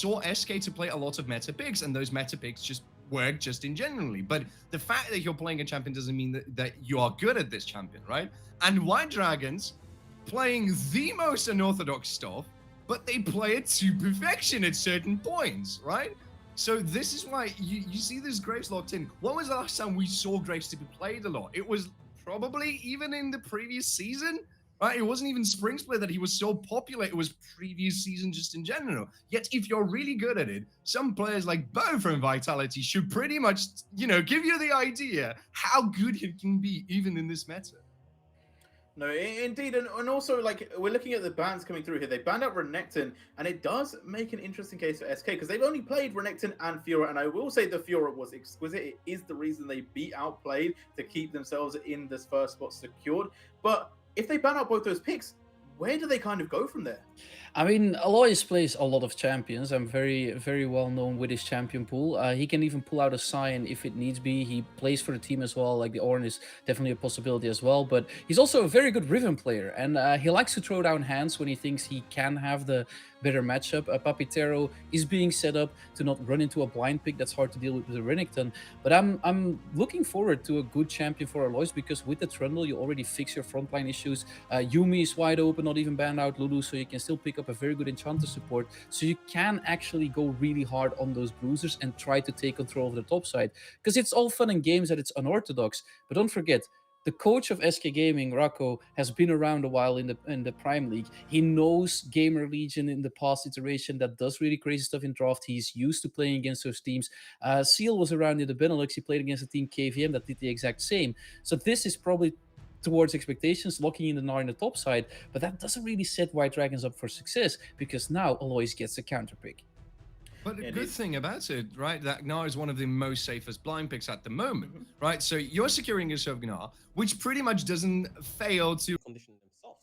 saw SK to play a lot of meta picks, and those meta picks just work just in generally. But the fact that you're playing a champion doesn't mean that you are good at this champion, right? And White Dragons playing the most unorthodox stuff, but they play it to perfection at certain points, right? So this is why you see this Graves locked in. When was the last time we saw Graves to be played a lot? It was probably even in the previous season, right? It wasn't even Spring Split that he was so popular. It was previous season just in general. Yet if you're really good at it, some players like Bo from Vitality should pretty much, give you the idea how good it can be even in this meta. No, indeed, and also, like, we're looking at the bans coming through here. They banned out Renekton, and it does make an interesting case for SK, because they've only played Renekton and Fiora, and I will say the Fiora was exquisite. It is the reason they outplayed to keep themselves in this first spot secured. But if they ban out both those picks, where do they kind of go from there? I mean, Alois plays a lot of champions. I'm very, very well known with his champion pool. He can even pull out a Sion if it needs be. He plays for the team as well. Like, the Ornn is definitely a possibility as well. But he's also a very good Riven player. And he likes to throw down hands when he thinks he can have the better matchup. Papitero is being set up to not run into a blind pick. That's hard to deal with the Renekton. But I'm looking forward to a good champion for Alois, because with the Trundle, you already fix your frontline issues. Yuumi is wide open, not even banned out Lulu, so you can still pick up a very good enchanter support, so you can actually go really hard on those bruisers and try to take control of the top side, because it's all fun and games that it's unorthodox. But don't forget, the coach of SK Gaming, Rako, has been around a while in the Prime League. He knows Gamer Legion in the past iteration that does really crazy stuff in draft. He's used to playing against those teams. Seal was around in the Benelux. He played against a team KVM that did the exact same. So this is probably towards expectations, locking in the Gnar in the top side, but that doesn't really set White Dragons up for success, because now Alois gets a counter pick. But the good thing about it, right, that Gnar is one of the most safest blind picks at the moment, right? So you're securing yourself Gnar, which pretty much doesn't fail to condition themselves.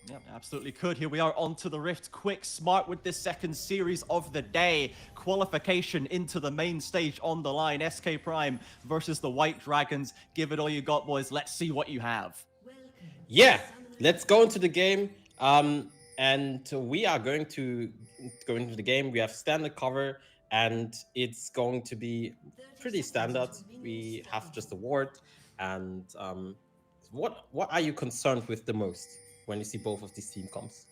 Yeah, absolutely could. Here we are onto the Rift. Quick, smart with this second series of the day. Qualification into the main stage on the line. SK Prime versus the White Dragons. Give it all you got, boys. Let's see what you have. Yeah, let's go into the game. And we are going to go into the game. We have standard cover, and it's going to be pretty standard. We have just a ward. And what are you concerned with the most when you see both of these team comps?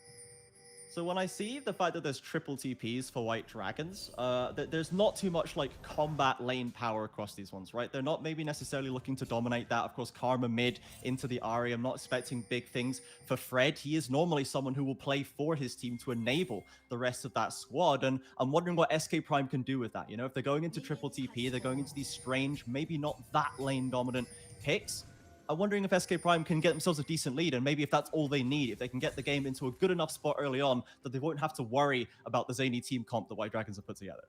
So when I see the fact that there's triple TPs for White Dragons, there's not too much like combat lane power across these ones, right? They're not maybe necessarily looking to dominate that. Of course, Karma mid into the Ahri. I'm not expecting big things for Fred. He is normally someone who will play for his team to enable the rest of that squad. And I'm wondering what SK Prime can do with that. You know, if they're going into triple TP, they're going into these strange, maybe not that lane dominant picks. I'm wondering if SK Prime can get themselves a decent lead, and maybe if that's all they need, if they can get the game into a good enough spot early on that they won't have to worry about the zany team comp the White Dragons have put together.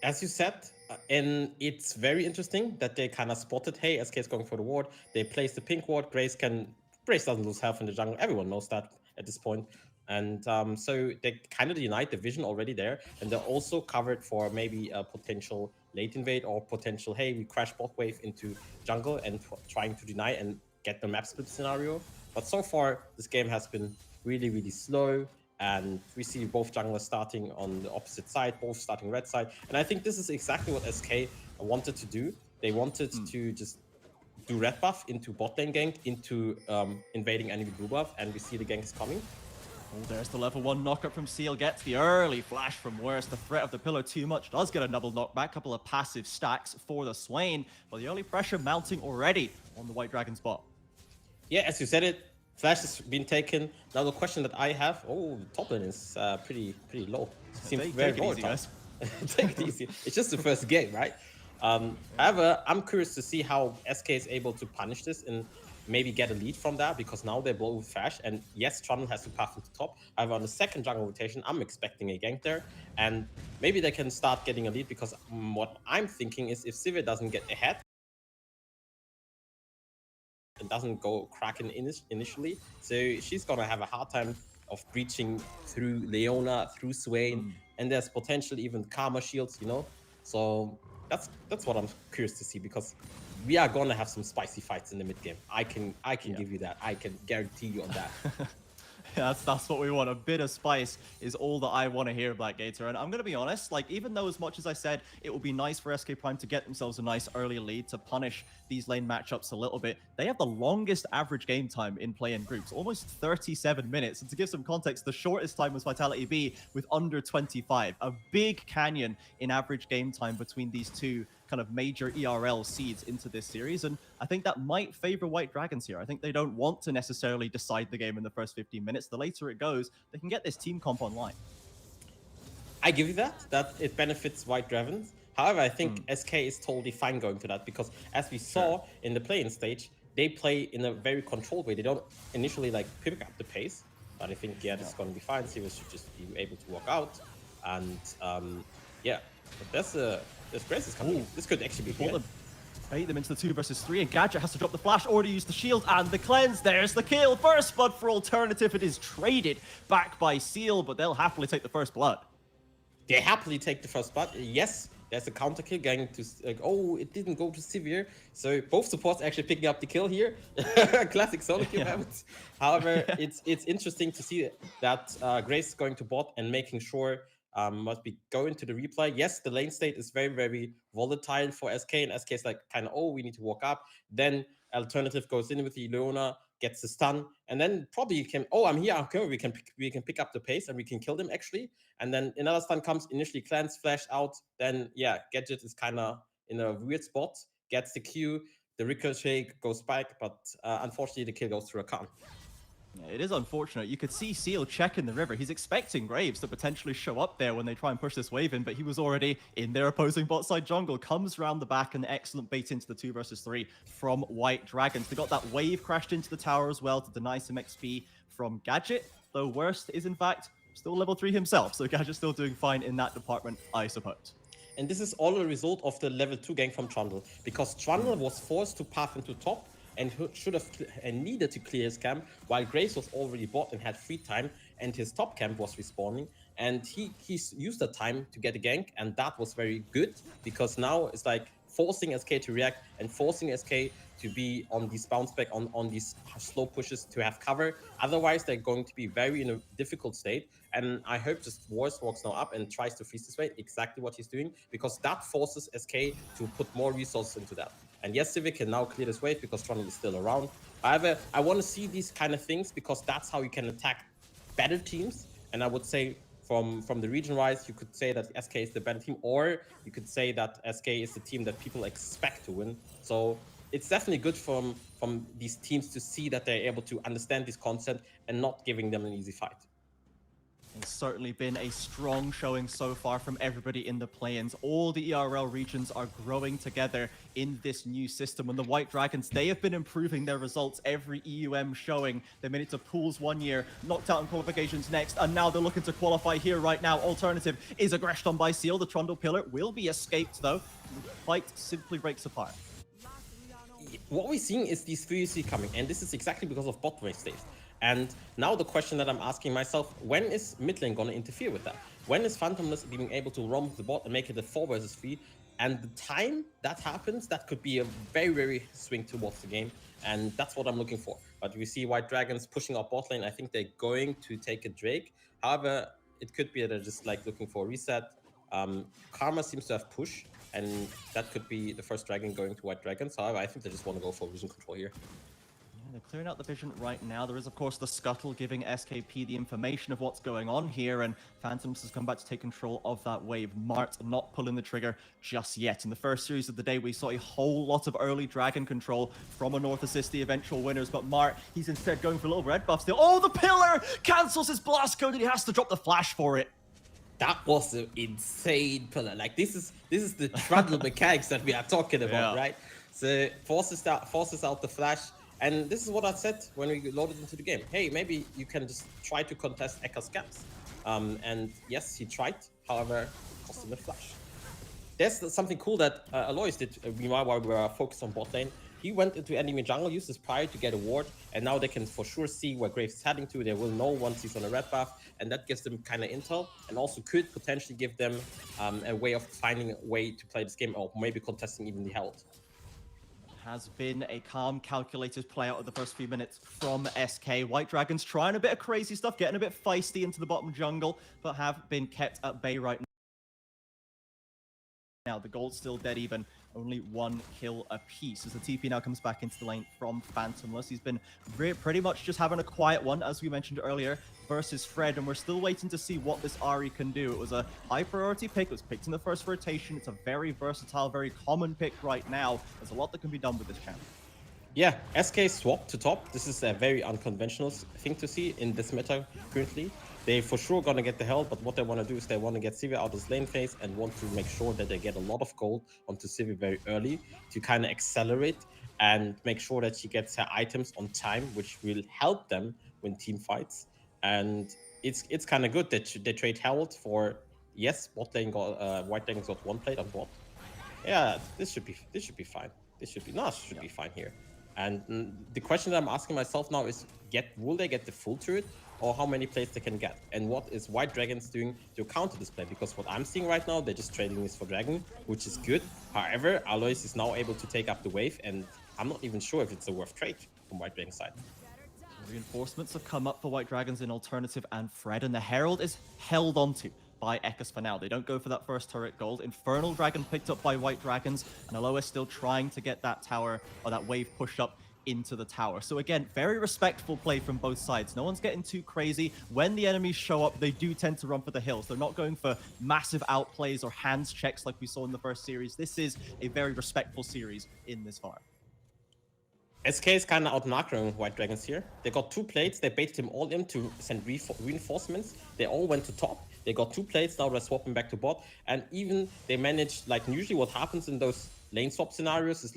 As you said, and it's very interesting that they kind of spotted, hey, SK is going for the ward. They placed the pink ward. Grace doesn't lose health in the jungle. Everyone knows that at this point. And so they kind of denied the vision already there. And they're also covered for maybe a potential late invade or potential, hey, we crash bot wave into jungle and trying to deny and get the map split scenario. But so far, this game has been really, really slow. And we see both junglers starting on the opposite side, both starting red side. And I think this is exactly what SK wanted to do. They wanted to just do red buff into bot lane gank, into invading enemy blue buff. And we see the gank is coming. Oh, there's the level 1 knockup from Seal. Gets the early flash from Worst. The threat of the pillar too much. Does get a double knockback. Couple of passive stacks for the Swain. But the early pressure mounting already on the White Dragon's bot. Yeah, as you said it, flash has been taken. Now the question that I have, the top lane is pretty low. Seems very easy, guys. Take it easy. It's just the first game, right? However, I'm curious to see how SK is able to punish this and maybe get a lead from that, because now they're both with Flash, and yes, Trundle has to path into top. However, on the second jungle rotation, I'm expecting a gank there, and maybe they can start getting a lead, because what I'm thinking is if Sivir doesn't get ahead and doesn't go Kraken initially, so she's gonna have a hard time of breaching through Leona, through Swain, and there's potentially even Karma shields, you know? So that's what I'm curious to see, because we are gonna have some spicy fights in the mid game. I can give you that. I can guarantee you on that. That's what we want. A bit of spice is all that I want to hear, Black Gator. And I'm going to be honest, like, even though as much as I said it would be nice for SK Prime to get themselves a nice early lead to punish these lane matchups a little bit, they have the longest average game time in play-in groups, almost 37 minutes. And to give some context, the shortest time was Vitality B with under 25. A big canyon in average game time between these two kind of major ERL seeds into this series, and I think that might favor White Dragons here. I think they don't want to necessarily decide the game in the first 15 minutes. The later it goes, they can get this team comp online. I give you that it benefits White Dragons. However, I think SK is totally fine going to that, because as we saw in the play-in stage, they play in a very controlled way. They don't initially like pick up the pace, but I think, yeah, this is going to be fine. Sivas should just be able to walk out, and yeah, but there's Graces coming. Ooh. This could actually be good. Bait them into the 2 versus 3, and Gadget has to drop the flash or to use the shield and the cleanse. There's the kill. First blood for Alternative. It is traded back by Seal, but they'll happily take the first blood. They happily take the first blood. Yes, there's a counter kill going to, like, oh, it didn't go to Severe. So both supports actually picking up the kill here. Classic solo kill moments. However, it's interesting to see that Grace is going to bot and making sure must be going to the replay. Yes, the lane state is very, very volatile for SK, and SK is like kind of, oh, we need to walk up. Then Alternative goes in with the Leona, gets the stun, and then probably you can, oh, I'm here, okay, we can pick up the pace and we can kill them actually. And then another stun comes, initially cleanse, flash out, then yeah, Gadget is kind of in a weird spot, gets the Q, the ricochet goes spike, but unfortunately the kill goes through a Khan. Yeah, it is unfortunate. You could see Seal checking the river. He's expecting Graves to potentially show up there when they try and push this wave in, but he was already in their opposing bot side jungle. Comes around the back, and excellent bait into the 2 versus 3 from White Dragons. They got that wave crashed into the tower as well to deny some XP from Gadget, though Worst is in fact still level 3 himself, so Gadget's still doing fine in that department, I suppose. And this is all a result of the level 2 gank from Trundle, because Trundle was forced to path into top and should have and needed to clear his camp, while Grace was already bot and had free time, and his top camp was respawning, and he used the time to get a gank, and that was very good, because now it's like forcing SK to react and forcing SK to be on these bounce back, on these slow pushes to have cover. Otherwise, they're going to be very in a difficult state. And I hope just VODS walks now up and tries to freeze this way, exactly what he's doing, because that forces SK to put more resources into that. And yes, Civic can now clear this wave because Trundle is still around. However, I want to see these kind of things because that's how you can attack better teams. And I would say from the region-wise, you could say that SK is the better team, or you could say that SK is the team that people expect to win. So it's definitely good from these teams to see that they're able to understand this concept and not giving them an easy fight. It's certainly been a strong showing so far from everybody in the play-ins. All the ERL regions are growing together in this new system. And the White Dragons, they have been improving their results every EUM showing. They made it to pools one year, knocked out in qualifications next, and now they're looking to qualify here right now. Alternative is aggressed on by Seal. The Trundle pillar will be escaped though. The fight simply breaks apart. What we're seeing is these 3C coming, and this is exactly because of bot wave staves. And now the question that I'm asking myself, when is mid lane going to interfere with that? When is Phantomless being able to roam the bot and make it a 4 versus 3? And the time that happens, that could be a very, very swing towards the game. And that's what I'm looking for. But we see White Dragons pushing up bot lane. I think they're going to take a Drake. However, it could be that they're just like looking for a reset. Karma seems to have push, and that could be the first dragon going to White Dragons. However, I think they just want to go for vision control here. They're clearing out the vision right now. There is, of course, the scuttle giving SKP the information of what's going on here, and Phantoms has come back to take control of that wave. Mart not pulling the trigger just yet. In the first series of the day, we saw a whole lot of early dragon control from a North Assist, the eventual winners, but Mart, he's instead going for a little red buff still. Oh, the pillar cancels his blast code, and he has to drop the flash for it. That was an insane pillar. Like, this is the Trundle mechanics that we are talking about, right? So forces out the flash. And this is what I said when we loaded into the game. Hey, maybe you can just try to contest Ekka's scams. And yes, he tried. However, cost him a flash. There's something cool that Alois did while we were focused on bot lane. He went into enemy jungle, used his prior to get a ward, and now they can for sure see where Graves is heading to. They will know once he's on a red buff, and that gives them kind of intel, and also could potentially give them a way of finding a way to play this game, or maybe contesting even the health. has been a calm, calculated play out of the first few minutes from SK. White Dragons trying a bit of crazy stuff, getting a bit feisty into the bottom jungle, but have been kept at bay right now. The gold's still dead even, only 1 kill apiece as the TP now comes back into the lane from Phantomless. He's been pretty much just having a quiet one, as we mentioned earlier, versus Fred, and we're still waiting to see what this Ahri can do. It was a high priority pick. It was picked in the first rotation. It's a very versatile, very common pick right now. There's a lot that can be done with this champion. Yeah, SK swap to top. This is a very unconventional thing to see in this meta currently. They for sure gonna get the hell, but what they want to do is they want to get Sivir out of his lane phase and want to make sure that they get a lot of gold onto Sivir very early to kind of accelerate and make sure that she gets her items on time, which will help them win team fights. And it's kind of good that they trade Herald for, yes, bot lane got White Lane got 1 plate on bot. Yeah, this should be fine. This should be fine here. And the question that I'm asking myself now is, will they get the full turret, or how many plays they can get? And what is White Dragons doing to counter this play? Because what I'm seeing right now, they're just trading this for Dragon, which is good. However, Alois is now able to take up the wave, and I'm not even sure if it's a worth trade from White Dragon's side. Reinforcements have come up for White Dragons in alternative and Fred, and the Herald is held onto by Ekkas for now. They don't go for that first turret gold. Infernal Dragon picked up by White Dragons, and Alois still trying to get that tower, or that wave pushed up into the tower. So again, very respectful play from both sides. No one's getting too crazy. When the enemies show up, they do tend to run for the hills. They're not going for massive outplays or hands checks like we saw in the first series. This is a very respectful series in this farm. SK is kind of out-macroing White Dragons here. They got 2 plates. They baited him all in to send reinforcements. They all went to top. They got 2 plates. Now they're swapping back to bot. And even they managed, like usually what happens in those lane swap scenarios is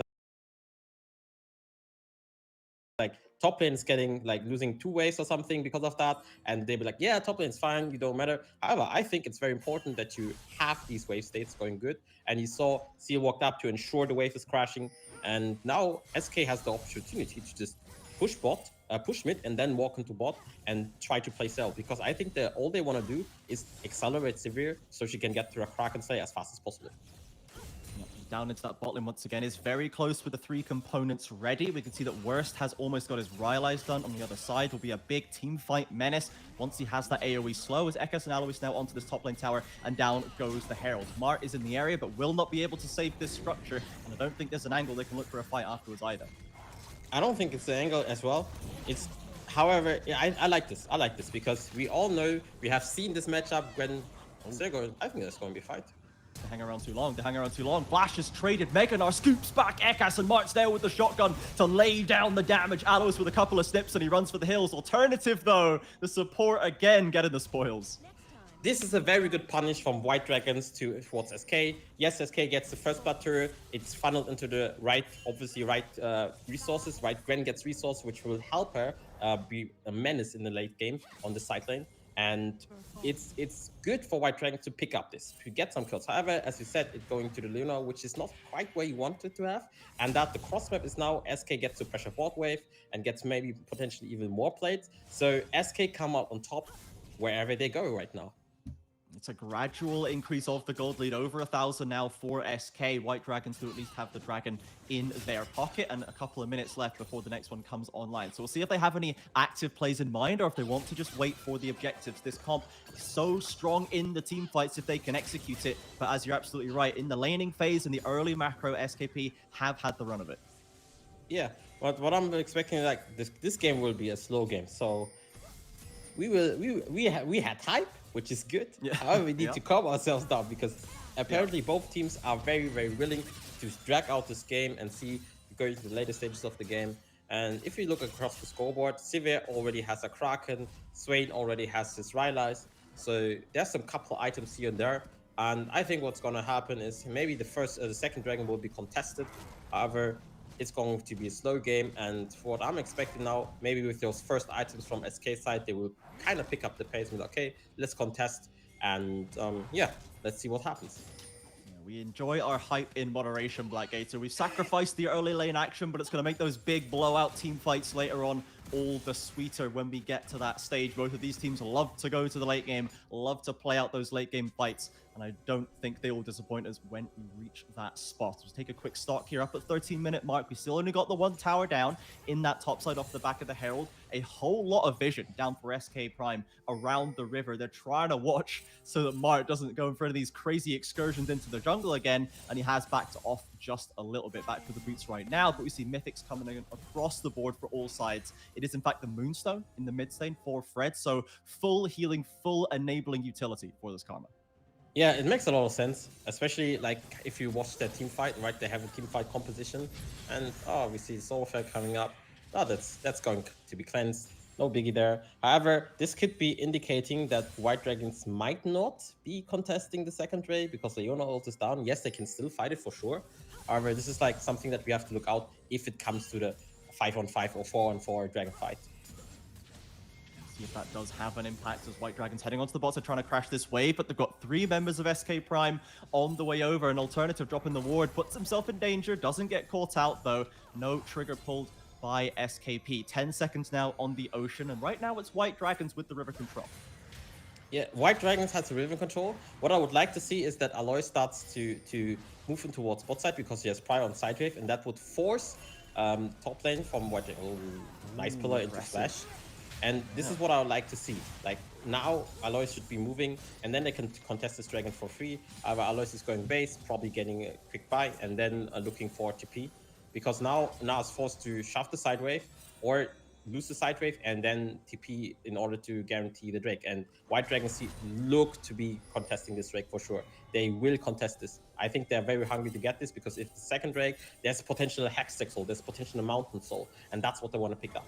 like top lane is getting like losing 2 waves or something because of that. And they'll be like, yeah, top lane is fine. You don't matter. However, I think it's very important that you have these wave states going good. And you saw Seal walked up to ensure the wave is crashing. And now SK has the opportunity to just push bot, push mid, and then walk into bot and try to play cell. Because I think that all they want to do is accelerate Sivir so she can get to a Kraken Slayer as fast as possible. Down into that bot lane once again is very close with the 3 components ready. We can see that Worst has almost got his Rylai's done. On the other side will be a big team fight menace once he has that AoE slow, as Ekkas and Alois now onto this top lane tower, and down goes the Herald. Mart is in the area but will not be able to save this structure, and I don't think there's an angle they can look for a fight afterwards either. I don't think it's the angle as well. It's, however, I like this. I like this because we all know, we have seen this matchup when they're going, I think there's going to be a fight. They hang around too long. They hang around too long. Flash is traded. Meganar scoops back Ekkas, and Mart's there with the shotgun to lay down the damage. Alois with a couple of snips, and he runs for the hills. Alternative, though, the support again getting the spoils. This is a very good punish from White Dragons towards SK. Yes, SK gets the first blood turret. It's funneled into the right, obviously right resources. Right, Gwen gets resources, which will help her be a menace in the late game on the side lane. And it's good for White Dragons to pick up this, to get some kills. However, as you said, it's going to the Luna, which is not quite where you want it to have. And that the cross map is now SK gets to pressure bot wave and gets maybe potentially even more plates. So SK come out on top wherever they go right now. It's a gradual increase of the gold lead, over 1,000 now for SK. White Dragons do at least have the dragon in their pocket, and a couple of minutes left before the next one comes online. So we'll see if they have any active plays in mind, or if they want to just wait for the objectives. This comp is so strong in the team fights if they can execute it, but as you're absolutely right, in the laning phase, in the early macro, SKP have had the run of it. Yeah, but what I'm expecting, like this game will be a slow game, so we had hype, which is good. Yeah. However, we need to calm ourselves down because apparently both teams are very, very willing to drag out this game and see going to the later stages of the game. And if you look across the scoreboard, Sivir already has a Kraken, Swain already has his Rylai's. So there's some couple items here and there. And I think what's going to happen is maybe the second dragon will be contested. However, it's going to be a slow game, and for what I'm expecting now, maybe with those first items from SK side, they will kind of pick up the pace and be like, okay, let's contest, and yeah, let's see what happens. We enjoy our hype in moderation, Blackgator. We've sacrificed the early lane action, but it's going to make those big blowout team fights later on all the sweeter when we get to that stage. Both of these teams love to go to the late game, love to play out those late game fights. and I don't think they will disappoint us when we reach that spot. Let's take a quick stock here up at 13-minute mark. We still only got the one tower down in that top side off the back of the Herald. A whole lot of vision down for SK Prime around the river. They're trying to watch so that Mart doesn't go in front of these crazy excursions into the jungle again, and he has backed off just a little bit back to the boots right now, but we see Mythics coming in across the board for all sides. It is in fact the Moonstone in the mid lane for Fred, so full healing, full enabling utility for this Karma. Yeah, it makes a lot of sense, especially like if you watch their team fight, right? They have a team fight composition, and we see Soulfare coming up. Oh, that's going to be cleansed. No biggie there. However, this could be indicating that White Dragons might not be contesting the second wave because the Leona ult is down. Yes, they can still fight it for sure. However, this is like something that we have to look out if it comes to the 5-on-5 or 4-on-4 Dragon fight. See if that does have an impact as White Dragons heading onto the bots are trying to crash this wave, but they've got 3 members of SK Prime on the way over. An alternative dropping the ward, puts himself in danger, doesn't get caught out though. No trigger pulled by SKP. 10 seconds now on the ocean, and right now it's White Dragons with the river control. Yeah, White Dragons has the river control. What I would like to see is that Aloy starts to move in towards bot side because he has prior on side wave, and that would force top lane from White Dragon. Nice pillar into Flash. And this is what I would like to see. Like, now Alois should be moving, and then they can contest this dragon for free. Alois is going base, probably getting a quick buy, and then looking for TP. Because now it's forced to shove the side wave, or lose the side wave, and then TP in order to guarantee the Drake. And White Dragons look to be contesting this Drake for sure. They will contest this. I think they're very hungry to get this, because if the second Drake, there's potential Hextech Soul, there's potential Mountain Soul, and that's what they want to pick up.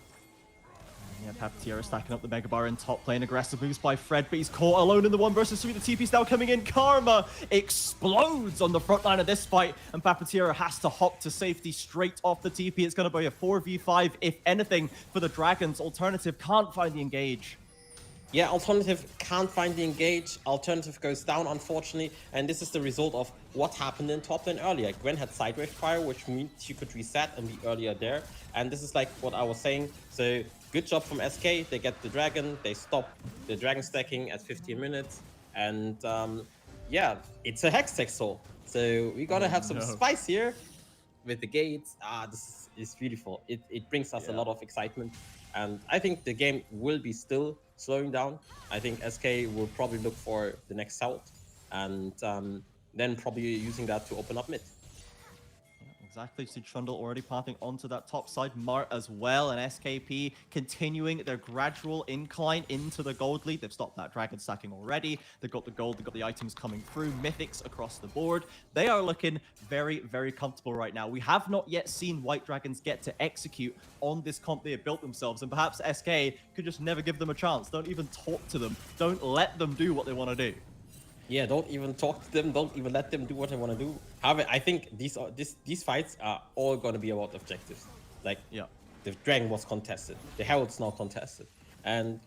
Yeah, Papatiera stacking up the Mega Bar in top lane. Aggressive moves by Fred, but he's caught alone in the 1 versus 3. The TP's now coming in. Karma explodes on the front line of this fight, and Papatiera has to hop to safety straight off the TP. It's going to be a 4v5, if anything, for the Dragons. Alternative can't find the engage. Yeah, Alternative can't find the engage. Alternative goes down, unfortunately, and this is the result of what happened in top lane earlier. Gwen had sidewave fire, which means she could reset and be earlier there, and this is like what I was saying. So good job from SK. They get the dragon, they stop the dragon stacking at 15 minutes, and yeah, it's a Hextech Soul. So we gotta have some spice here with the gates. This is beautiful. It brings us a lot of excitement, and I think the game will be still slowing down. I think SK will probably look for the next salt, and then probably using that to open up mid. Exactly, see Trundle already pathing onto that top side, Mart as well, and SKP continuing their gradual incline into the gold lead. They've stopped that dragon stacking already. They've got the gold, they've got the items coming through, mythics across the board. They are looking very, very comfortable right now. We have not yet seen White Dragons get to execute on this comp they have built themselves, and perhaps SK could just never give them a chance. Don't even talk to them. Don't let them do what they want to do. Yeah, don't even talk to them. Don't even let them do what they want to do. However, I think these fights are all going to be about objectives. Like, the dragon was contested, the herald's now contested, and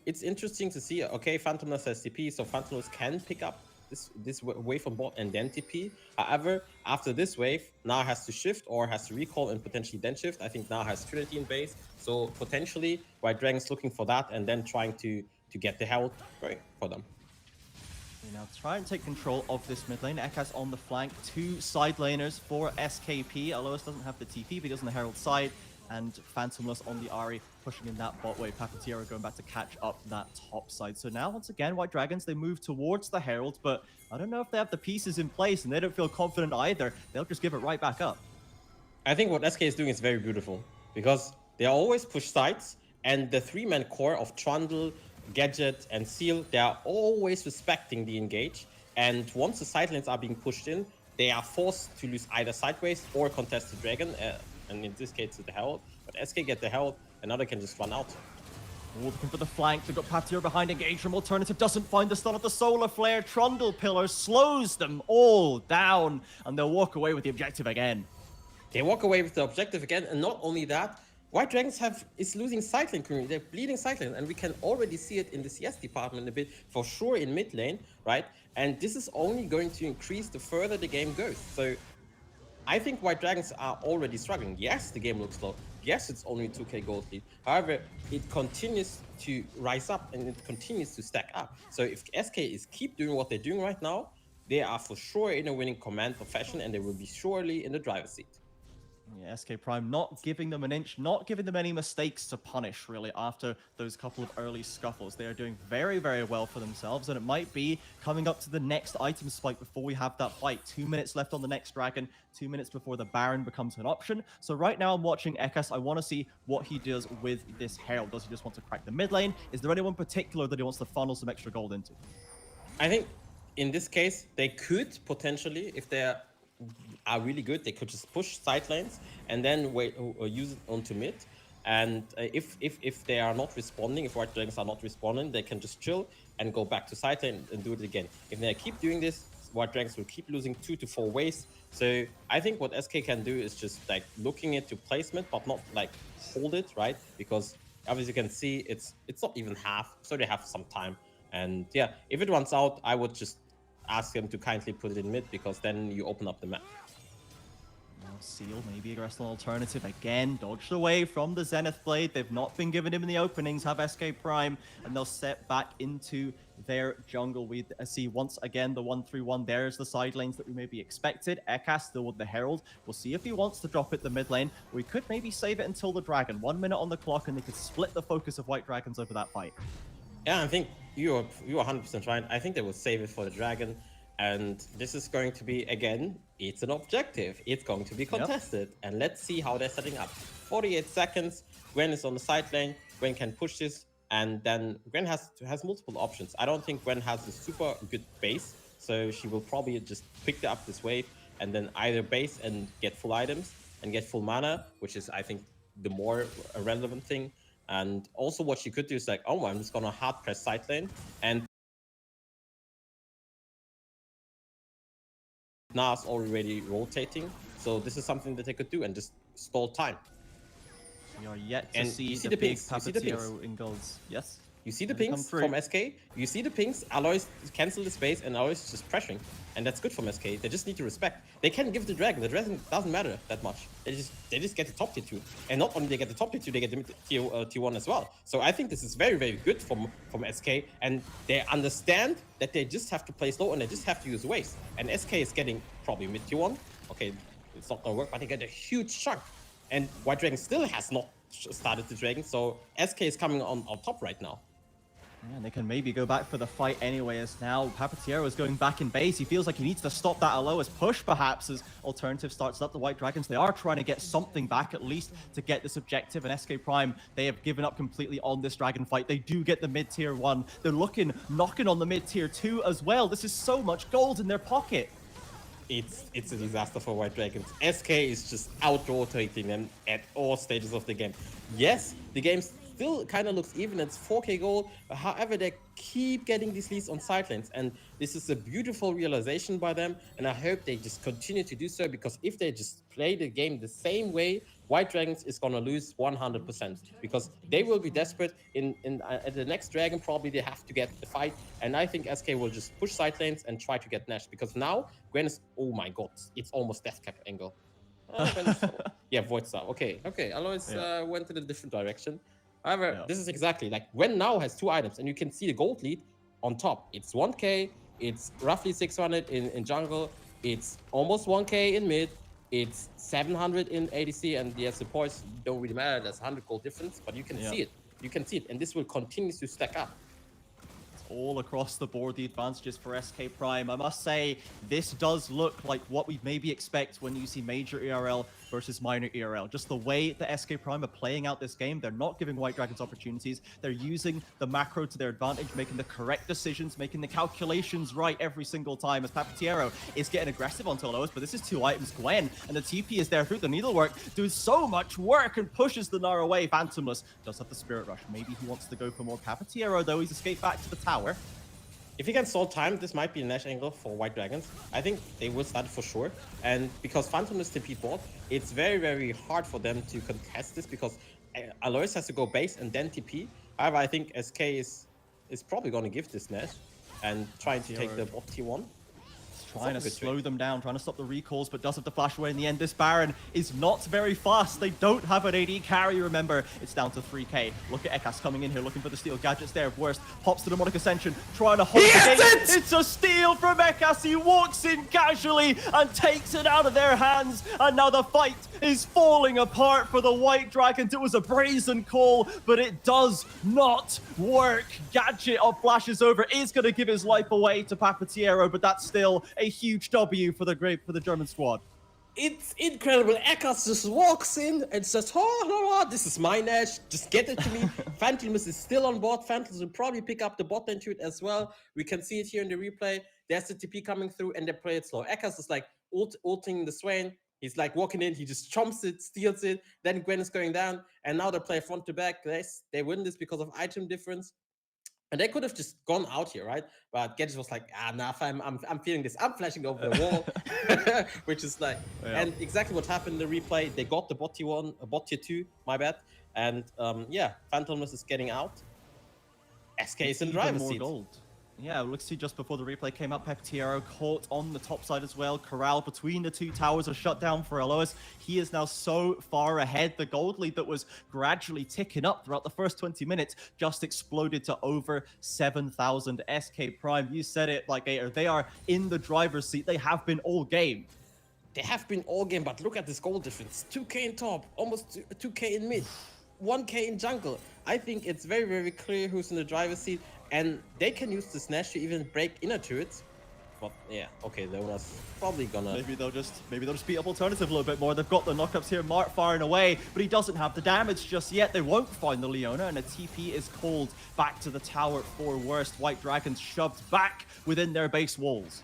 it's interesting to see. Okay, Phantomless has TP, so Phantomless can pick up this wave from bot and then TP. However, after this wave, now has to shift or has to recall and potentially then shift. I think now has Trinity in base, so potentially White Dragon's looking for that and then trying to get the herald going for them. Now try and take control of this mid lane. Ekas on the flank, 2 side laners for SKP. Alois doesn't have the TP, but he does on the Herald side. And Phantomless on the Ahri, pushing in that bot wave. Papatiera going back to catch up that top side. So now, once again, White Dragons, they move towards the Herald, but I don't know if they have the pieces in place, and they don't feel confident either. They'll just give it right back up. I think what SK is doing is very beautiful, because they always push sides, and the 3-man core of Trundle, Gadget, and Seal, they are always respecting the engage, and once the side lanes are being pushed in, they are forced to lose either sideways or contest the dragon, and in this case, the Herald. But SK get the Herald, and now they can just run out. Looking for the flank. They've got Papatiera behind. Engage from Alternative. Doesn't find the stun of the Solar Flare. Trundle Pillar slows them all down, and they'll walk away with the objective again. They walk away with the objective again, and not only that, White Dragons is losing side lane community. They're bleeding side lane, and we can already see it in the CS department a bit, for sure in mid lane, right? And this is only going to increase the further the game goes. So I think White Dragons are already struggling. Yes, the game looks low. Yes, it's only 2k gold lead. However, it continues to rise up and it continues to stack up. So if SK is keep doing what they're doing right now, they are for sure in a winning command fashion, and they will be surely in the driver's seat. Yeah, SK Prime not giving them an inch, not giving them any mistakes to punish, really, after those couple of early scuffles. They are doing very, very well for themselves, and it might be coming up to the next item spike before we have that fight. 2 minutes left on the next dragon, 2 minutes before the Baron becomes an option. So right now I'm watching Ekas. I want to see what he does with this Herald. Does he just want to crack the mid lane? Is there anyone particular that he wants to funnel some extra gold into? I think in this case, they could potentially, if they are really good, they could just push side lanes and then wait or use it onto mid. And if they are not responding, if White Dragons are not responding, they can just chill and go back to side lane and do it again. If they keep doing this, White Dragons will keep losing 2 to 4 ways. So I think what SK can do is just like looking into placement, but not like hold it, right? Because obviously you can see it's not even half, so they have some time. And yeah, if it runs out, I would just ask them to kindly put it in mid, because then you open up the map. Now Seal, maybe aggressive alternative again, dodged away from the Zenith Blade. They've not been given him in the openings, have SK Prime, and they'll step back into their jungle. We see once again the 1-3-1. There's the side lanes that we maybe expected. Ekas still with the Herald. We'll see if he wants to drop it the mid lane. We could maybe save it until the Dragon. 1 minute on the clock, and they could split the focus of White Dragons over that fight. Yeah, I think you're 100% right. I think they will save it for the Dragon. And this is going to be, again, it's an objective. It's going to be contested. Yep. And let's see how they're setting up. 48 seconds. Gwen is on the side lane. Gwen can push this. And then Gwen has multiple options. I don't think Gwen has a super good base. So she will probably just pick up this wave and then either base and get full items and get full mana, which is, I think, the more relevant thing. And also what she could do is like, oh, I'm just going to hard press side lane and Nas already rotating, so this is something that they could do and just stall time. We are yet to see the big Papatiero in golds. Yes? You see the pings from SK? You see the pings? Aloys cancel the space and Aloys is just pressuring. And that's good from SK. They just need to respect. They can give the Dragon. The Dragon doesn't matter that much. They just get the top tier 2. And not only they get the top tier 2, they get the tier 1 as well. So I think this is very, very good from SK. And they understand that they just have to play slow and they just have to use waste. And SK is getting probably mid tier 1. Okay, it's not gonna work, but they get a huge chunk. And White Dragon still has not started the Dragon. So SK is coming on top right now. Yeah, and they can maybe go back for the fight anyway, as now Papatiero is going back in base. He feels like he needs to stop that Alois push, perhaps, as Alternative starts up the White Dragons. They are trying to get something back, at least, to get this objective. And SK Prime, they have given up completely on this Dragon fight. They do get the mid-tier 1. They're knocking on the mid-tier 2 as well. This is so much gold in their pocket. It's a disaster for White Dragons. SK is just out-rotating them at all stages of the game. Yes, the game still kind of looks even. It's 4k gold. However, they keep getting these leads on side lanes. And this is a beautiful realization by them. And I hope they just continue to do so, because if they just play the game the same way, White Dragons is going to lose 100%. Because they will be desperate. At the next Dragon, probably they have to get the fight. And I think SK will just push side lanes and try to get Nash. Because now, Gwen is, oh my god, it's almost death cap angle. Yeah, Void Star. Okay. Alois went in a different direction. However, this is exactly like Gwen now has 2 items, and you can see the gold lead on top. It's 1k, it's roughly 600 in jungle, it's almost 1k in mid, it's 700 in ADC, and the supports don't really matter. There's 100 gold difference, but you can see it. You can see it, and this will continue to stack up. All across the board, the advantages for SK Prime. I must say, this does look like what we maybe expect when you see major ERL versus minor ERL. Just the way that SK Prime are playing out this game, they're not giving White Dragons opportunities. They're using the macro to their advantage, making the correct decisions, making the calculations right every single time, as Papatiero is getting aggressive onto Alois, but this is 2 items. Gwen, and the TP is there through the needlework, doing so much work and pushes the Nara away. Phantomless does have the Spirit Rush. Maybe he wants to go for more. Papatiero, though, he's escaped back to the tower. If he can stall time, this might be a Nash angle for White Dragons. I think they will start it for sure. And because Phantom is TP bot, it's very, very hard for them to contest this, because Alois has to go base and then TP. However, I think SK is probably going to give this Nash and trying to take the bot T1. trying to good slow trade. them down, trying to stop the recalls, but does have to flash away in the end. This Baron is not very fast. They don't have an AD carry, remember. It's down to 3k. Look at Ekas coming in here, looking for the steal. Gadgets there. Worst pops to the Demonic Ascension, trying to hold the game. It's a steal from Ekas. He walks in casually and takes it out of their hands. And now the fight is falling apart for the White Dragons. It was a brazen call, but it does not work. Gadget up flashes over, is going to give his life away to Papatiero, but that's still a huge W for the German squad. It's incredible. Ekas just walks in and says, oh, this is my Nash. Just get it to me. Phantomus is still on board. Phantomus will probably pick up the bot lane to it as well. We can see it here in the replay. There's the TP coming through and they play it slow. Ekas is like ulting the Swain. He's like walking in. He just chomps it, steals it. Then Gwen is going down. And now they play front to back. They win this because of item difference. And they could have just gone out here, right? But Gedges was like, nah, I'm feeling this. I'm flashing over the wall, which is like, and exactly what happened in the replay. They got the bot tier 1, bot tier 2, my bad. And yeah, Phantomus is getting out. SK is in driver's seat. Gold. Yeah, let's see, just before the replay came up, Papatiero caught on the top side as well. Corral between the two towers, a shutdown for Alois. He is now so far ahead. The gold lead that was gradually ticking up throughout the first 20 minutes just exploded to over 7,000 SK Prime. You said it, like, Gator. They are in the driver's seat. They have been all game. They have been all game, but look at this goal difference. 2k in top, almost 2k in mid, 1k in jungle. I think it's very, very clear who's in the driver's seat. And they can use this Nash to even break inner turrets. But yeah, okay, the owner's probably gonna... Maybe they'll just beat up Alternative a little bit more. They've got the knockups here, Mart firing away, but he doesn't have the damage just yet. They won't find the Leona, and a TP is called back to the tower for worst. White Dragons shoved back within their base walls.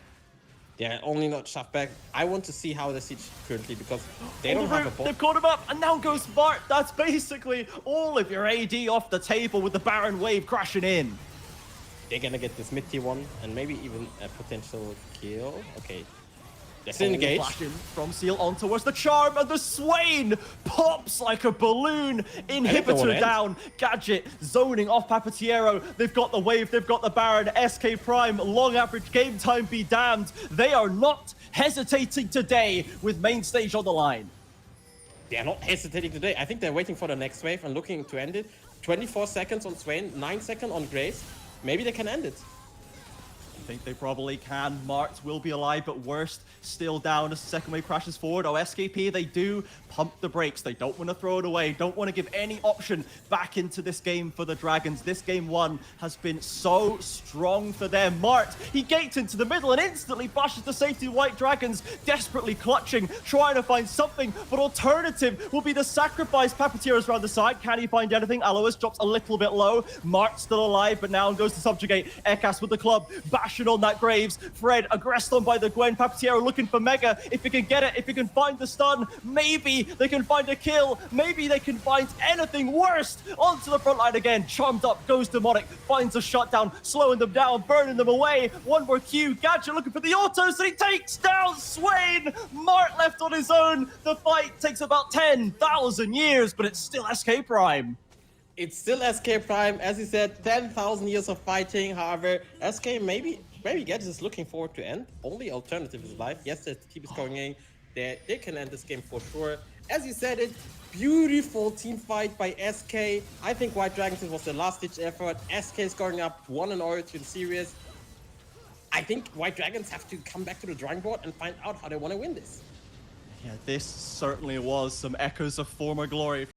Yeah, only not shoved back. I want to see how they siege currently because they don't have a bot. They've caught him up, and now goes Mart. That's basically all of your AD off the table with the Baron wave crashing in. They're gonna get this mid tier 1 and maybe even a potential kill. Okay. Let's engage. From Seal on towards the Charm, and the Swain pops like a balloon. Inhibitor down. Gadget zoning off Papatiero. They've got the wave, they've got the Baron. SK Prime, long average game time be damned. They are not hesitating today with main stage on the line. They're not hesitating today. I think they're waiting for the next wave and looking to end it. 24 seconds on Swain, 9 seconds on Grace. Maybe they can end it. I think they probably can. Mart will be alive, but worst still down as the second wave crashes forward. Oh, SKP, they do pump the brakes. They don't want to throw it away. Don't want to give any option back into this game for the Dragons. This game 1 has been so strong for them. Mart, he gates into the middle and instantly flashes the safety. White Dragons desperately clutching, trying to find something, but Alternative will be the sacrifice. Papatiero's around the side. Can he find anything? Alois drops a little bit low. Mart still alive, but now goes to subjugate. Ekas with the club, bashing on that Graves. Fred aggressed on by the Gwen. Papatiero looking for Mega. If he can get it, if he can find the stun, maybe they can find a kill. Maybe they can find anything. Worst onto the front line again. Charmed up goes Demonic, finds a shutdown, slowing them down, burning them away. One more Q. Gadget looking for the autos, and he takes down Swain. Mart left on his own. The fight takes about 10,000 years, but it's still SK Prime. It's still SK Prime, as he said, 10,000 years of fighting. However, SK maybe Gedges is looking forward to end. Only Alternative is alive. Yes, the team is going in. They can end this game for sure. As you said it, beautiful team fight by SK. I think White Dragons was the last-ditch effort. SK is going up 1-0 to the series. I think White Dragons have to come back to the drawing board and find out how they want to win this. Yeah, this certainly was some echoes of former glory.